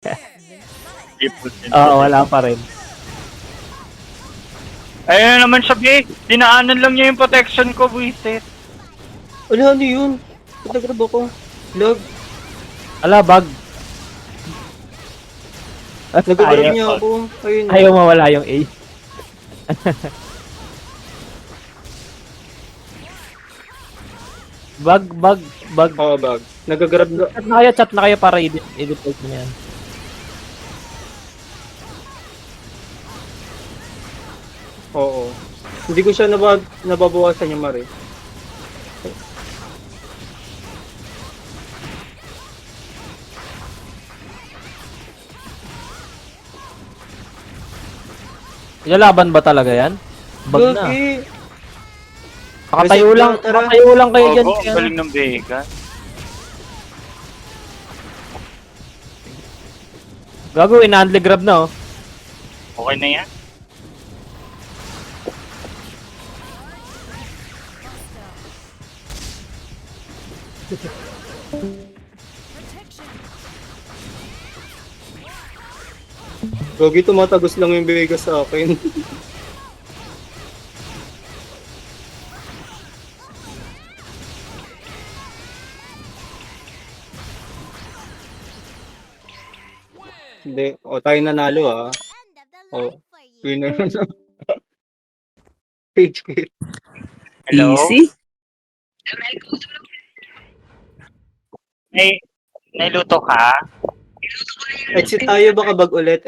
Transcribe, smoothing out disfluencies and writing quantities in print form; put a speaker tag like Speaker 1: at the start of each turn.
Speaker 1: Oo, wala pa rin.
Speaker 2: Ayun naman siya, Bey. Dinaanan lang niya yung protection ko, buisit.
Speaker 3: Ano yun? Patagrab ako. Lag.
Speaker 1: Ala, bug.
Speaker 3: Nagagrab
Speaker 1: Ayaw,
Speaker 3: niya ako. Ayun.
Speaker 1: ayaw mawala yung A. Bug.
Speaker 3: Oo, bag. Nagagrab na.
Speaker 1: Chat na kayo para edit mo yan.
Speaker 3: Oo. Hindi ko siya nababawasan yung Mare.
Speaker 1: Ilalaban ba talaga yan? Bug na.
Speaker 3: Gagi.
Speaker 1: Nakatayo lang,
Speaker 3: Tara.
Speaker 1: nakatayo lang kayo dyan.
Speaker 2: Oo, ang galing ng Vega.
Speaker 1: Gago, ina-handle grab na oh.
Speaker 2: Okay na yan.
Speaker 3: Gagi, tumatagos lang yung Vegas sa akin. Hindi. O, tayo nanalo ah. O, winner na. Page quit.
Speaker 2: Hello?
Speaker 4: Easy.
Speaker 2: May luto ka?
Speaker 3: Exit tayo baka bag ulit.